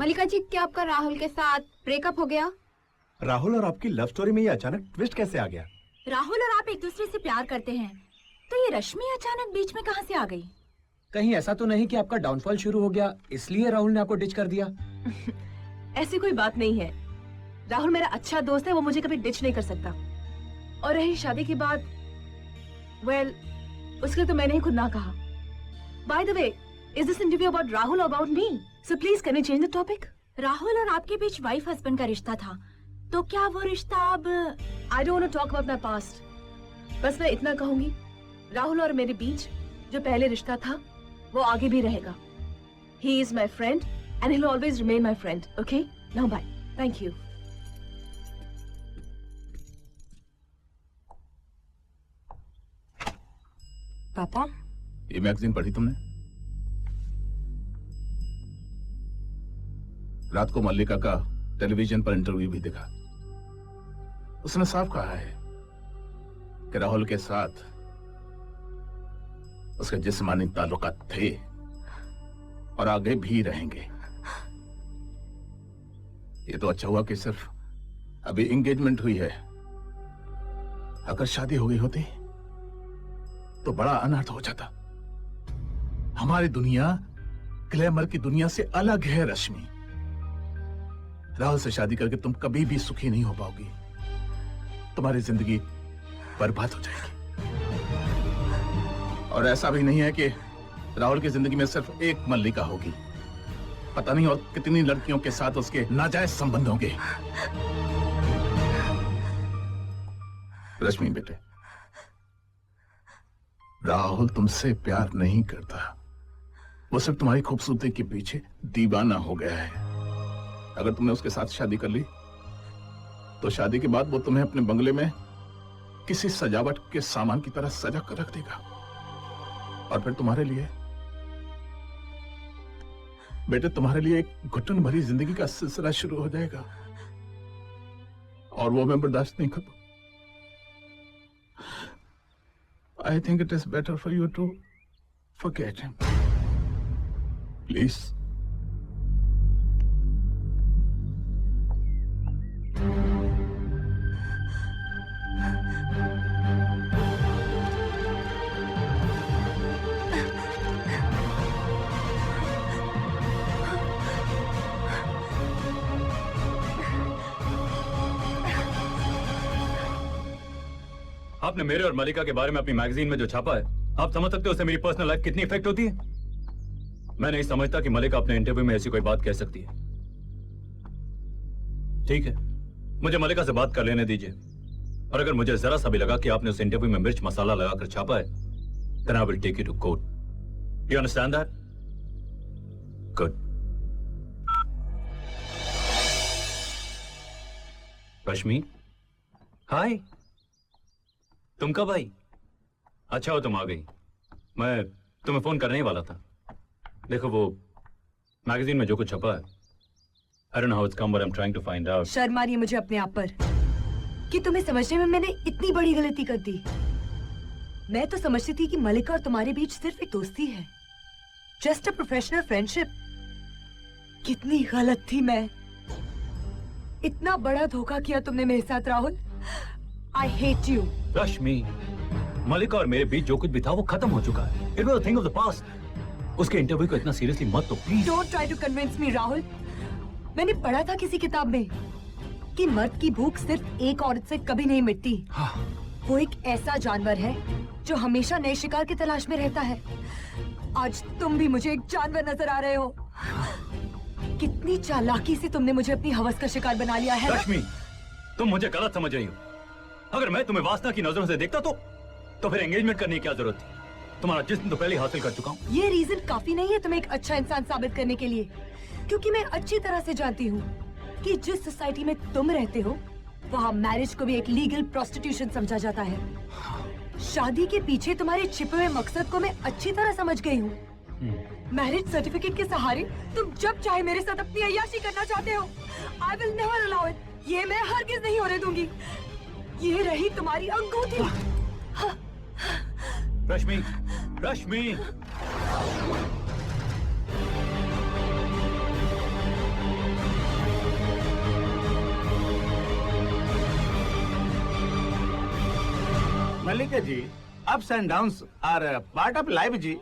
मलिका जी, क्या आपका राहुल के साथ ब्रेकअप हो गया? राहुल और आपकी लव स्टोरी में ये अचानक ट्विस्ट कैसे आ गया? राहुल और आप एक दूसरे से प्यार करते हैं, तो ये रश्मि अचानक बीच में कहाँ से आ गई? कहीं ऐसा तो नहीं कि आपका डाउनफॉल शुरू हो गया इसलिए राहुल ने आपको डिच कर दिया? ऐसी कोई बात नहीं है। राहुल मेरा अच्छा दोस्त है, वो मुझे कभी डिच नहीं कर सकता। और रही शादी की बात, उसके लिए तो मैंने ही खुद ना कहा। By the way, is this interview about Rahul और about me? So please can you change the topic? Rahul और आपके बीच वाइफ हस्बैंड का रिश्ता था, तो क्या वो रिश्ता अब? I don't want to talk about my past. बस मैं इतना कहूंगी, राहुल और मेरे बीच जो पहले रिश्ता था वो आगे भी रहेगा। He is my friend and he will always remain my friend. Okay, now bye, thank you. पापा, ये मैगजीन पढ़ी तुमने? रात को मल्लिका का टेलीविजन पर इंटरव्यू भी देखा। उसने साफ कहा है कि राहुल के साथ उसके जिस्मानी ताल्लुकात थे और आगे भी रहेंगे। ये तो अच्छा हुआ कि सिर्फ अभी एंगेजमेंट हुई है। अगर शादी हो गई होती तो बड़ा अनर्थ हो जाता। हमारी दुनिया ग्लैमर की दुनिया से अलग है रश्मि। राहुल से शादी करके तुम कभी भी सुखी नहीं हो पाओगी। तुम्हारी जिंदगी बर्बाद हो जाएगी। और ऐसा भी नहीं है कि राहुल की जिंदगी में सिर्फ एक मल्लिका होगी। पता नहीं और कितनी लड़कियों के साथ उसके नाजायज संबंध होंगे। रश्मि बेटे, राहुल तुमसे प्यार नहीं करता। वो सिर्फ तुम्हारी खूबसूरती के पीछे दीवाना हो गया है। अगर तुमने उसके साथ शादी कर ली तो शादी के बाद वो तुम्हें अपने बंगले में किसी सजावट के सामान की तरह सजा कर रख देगा। और फिर तुम्हारे लिए बेटे, तुम्हारे लिए एक घुटन भरी जिंदगी का सिलसिला शुरू हो जाएगा और वो मैं बर्दाश्त नहीं करूं। I think it is better for you to forget him. Please. आपने मेरे और मलिका के बारे में अपनी मैगजीन में जो छापा है, आप समझ सकते हो उससे मेरी पर्सनल लाइफ कितनी इफेक्ट होती है? मैं नहीं समझता कि मलिका अपने इंटरव्यू में ऐसी कोई बात कह सकती है। ठीक है, मुझे मलिका से बात कर लेने दीजिए। और अगर मुझे जरा सा भी लगा कि आपने उस इंटरव्यू में मिर्च मसाला लगाकर छापा है, then I will take you to court. Do you understand that? Good. रश्मि, हाय। तुम कब आई? अच्छा हो तुम आ गई। मैं तुम्हें फोन करने ही वाला था। देखो वो मैगजीन में जो कुछ छपा है, I don't know how it's come, but I'm trying to find out. शर्म आ रही है मुझे अपने आप पर कि तुम्हें समझने में मैंने इतनी बड़ी गलती कर दी। मैं तो समझती थी कि मलिका और तुम्हारे बीच सिर्फ एक दोस्ती है, जस्ट अ प्रोफेशनल फ्रेंडशिप। कितनी गलत थी मैं। इतना बड़ा धोखा किया तुमने मेरे साथ राहुल। I hate you. रश्मि, मलिका और मेरे बीच जो कुछ भी था वो खत्म हो चुका है। It was a thing of the past. उसके इंटरव्यू को इतना सीरियसली मत लो please. Don't try to convince me, Rahul. मैंने पढ़ा था किसी किताब में कि मर्द की भूख सिर्फ एक औरत से कभी नहीं मिटती। वो एक ऐसा जानवर है जो हमेशा नए शिकार की तलाश में रहता है। आज तुम भी मुझे एक जानवर नजर आ रहे हो। कितनी चालाकी से तुमने मुझे अपनी हवस का शिकार बना लिया है। रश्मि, तुम मुझे गलत समझ रही हो। अगर मैं तुम्हें वासना की नजरों से देखता तो फिर एंगेजमेंट करने की क्या जरूरत थी? तुम्हारा जिस्म तो पहले ही हासिल कर चुका हूँ। ये रीजन काफी नहीं है तुम्हें एक अच्छा इंसान साबित करने के लिए, क्योंकि मैं अच्छी तरह से जानती हूँ कि जिस सोसाइटी में तुम रहते हो वहाँ मैरिज को भी एक लीगल प्रोस्टिट्यूशन समझा जाता है। शादी के पीछे तुम्हारे छिपे हुए मकसद को मैं अच्छी तरह समझ गई हूँ। मैरिज सर्टिफिकेट के सहारे तुम जब चाहे मेरे साथ अपनी अय्याशी करना चाहते हो। I will never allow it. ये मैं हरगिज नहीं होने दूंगी। ये रही तुम्हारी अंगूठी। Rashmi, Rashmi. Mallika ji, ups and downs are part of life ji.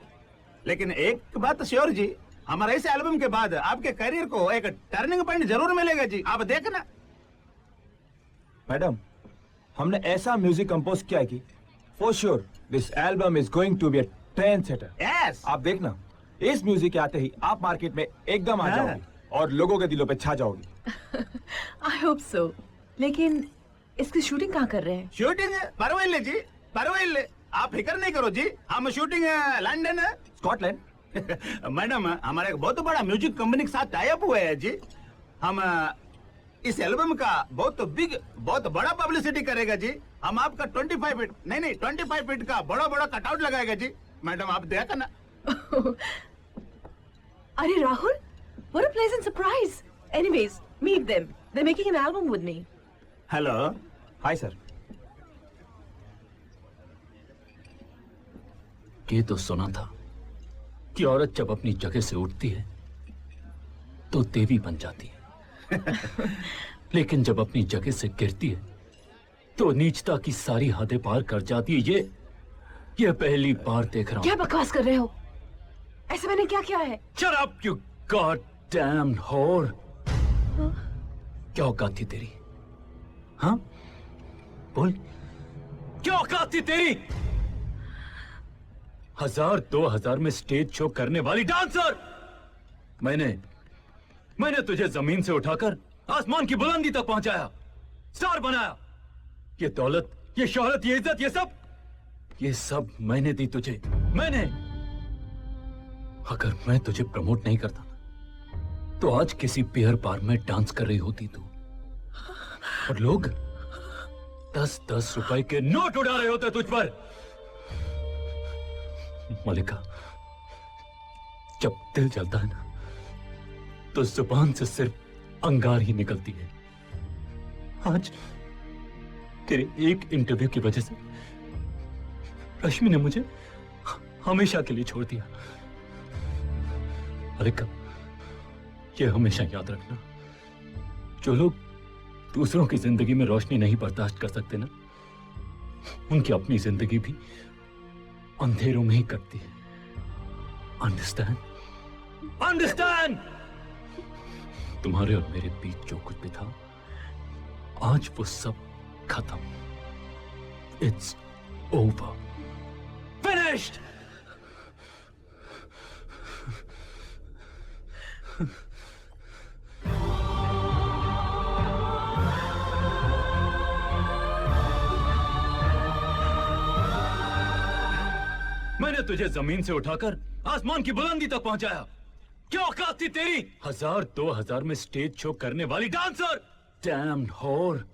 लेकिन एक बात श्योर जी, हमारे इस एल्बम के बाद आपके करियर को एक टर्निंग पॉइंट जरूर मिलेगा जी, आप देखना। मैडम, हमने ऐसा म्यूजिक कंपोज किया है कि for sure this album is going to be a trend setter. Yes, आप देखना, इस म्यूजिक के आते ही आप मार्केट में एकदम आ हाँ। जाओगी और लोगों के दिलों पे छा जाओगी। I hope so. लेकिन इसकी शूटिंग कहाँ कर रहे हैं? शूटिंग परवाइल जी, परवाइल, आप फिक्र नहीं करो जी, हम शूटिंग लंदन स्कॉटलैंड। मैडम, हमारा एक बहुत बड़ा म्यूजिक कंपनी के साथ टाई अप हुआ है जी। हम इस एल्बम का बहुत बड़ा पब्लिसिटी करेगा जी। हम आपका 25 फीट नहीं 25 फीट का बड़ा बड़ा कटआउट लगाएगा जी। मैडम आप देखना। अरे Rahul, what a pleasant surprise. Anyways, meet them. They're making an album with me. Hello, hi sir. ये तो सुना था कि औरत जब अपनी जगह से उठती है तो देवी बन जाती है। लेकिन जब अपनी जगह से गिरती है तो नीचता की सारी हदें पार कर जाती है। ये पहली बार देख रहा क्या हूँ। बकवास कर रहे हो? ऐसे मैंने क्या किया है? Shut up, you goddamn whore! क्या औकात थी तेरी? हाँ? बोल, क्या औकात थी तेरी? 1000-2000 में स्टेज शो करने वाली डांसर! मैंने तुझे जमीन से उठाकर आसमान की बुलंदी तक पहुंचाया, स्टार बनाया। ये दौलत, ये शोहरत, ये इज्जत, ये सब मैंने दी तुझे। मैंने। अगर मैं तुझे प्रमोट नहीं करता तो आज किसी बियर बार में डांस कर रही होती तू, और लोग 10-10 रुपए के नोट उड़ा रहे होते तुझ पर। मलिका, जब दिल जलता है ना तो जुबान से सिर्फ अंगार ही निकलती है। आज तेरे एक इंटरव्यू की वजह से रश्मि ने मुझे हमेशा के लिए छोड़ दिया। मलिका, ये हमेशा याद रखना, जो लोग दूसरों की जिंदगी में रोशनी नहीं बर्दाश्त कर सकते ना, उनकी अपनी जिंदगी भी अंधेरों में ही कटती है। अंडरस्टैंड? अंडरस्टैंड? तुम्हारे और मेरे बीच जो कुछ भी था, आज वो सब खत्म। It's over, finished. मैंने तुझे जमीन से उठाकर आसमान की बुलंदी तक पहुंचाया। क्या औकात थी तेरी? 1000-2000 में स्टेज शो करने वाली डांसर। डैम्ड होर।